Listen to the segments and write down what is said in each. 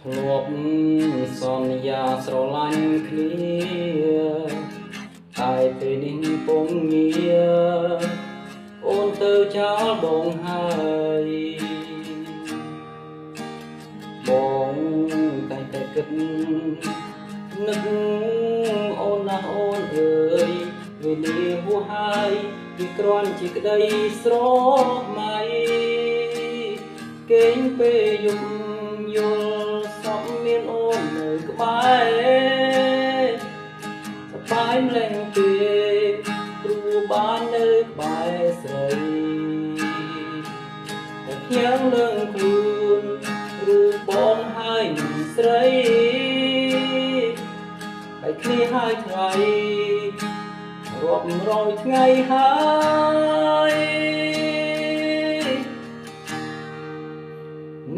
ធ្លាប់សន្យាស្រឡាញ់គ្នាតែពេលនេះពងងារអូនទៅចោលបងហើយបងតែគិតនឹកអូនណាស់អូនអើយវេលាហួសហើយវាគ្រាន់ជាក្តីស្រមៃគេងពេលយប់យល់សពមានអូននៅក្បែរសប្បាយម្លេះទេព្រោះបាននៅក្បែរស្រីតែខ្ញុំលើងខ្លួនឬបងហើយនឹងស្រីហើយគ្នាហើយថ្ងៃរាប់រយថ្ងៃហើយ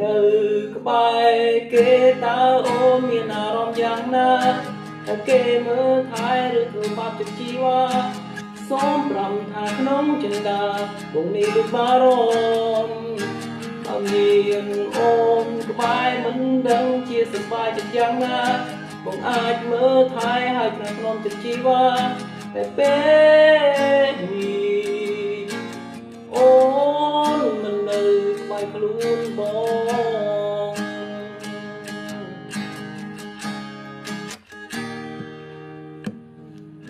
នៅក្បែរគេតើអូនមានអារម្មណ៍យ៉ាងណាតែគេមើលថែឬធ្វើបាបចិត្តជីវ៉ាសូមប្រាំថាក្នុងចិន្តាបងនេះដូចបារម្ភបើមានអូនក្បែរមិនដឹងជាសប្បាយចិត្តយ៉ាងណាបងអាចមើលថែឲ្យក្នុងចិត្តជីវ៉ាតែពេលនេះអូនមិននៅក្បែរខ្លួនបង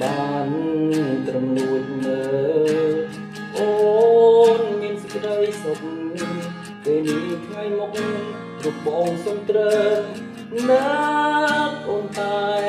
បានត្រឹមលួចមើលអូនមានសេចក្តីសុខពេលនេះថ្ងៃមុខរូបបងសុំត្រឹមណាអូនតែ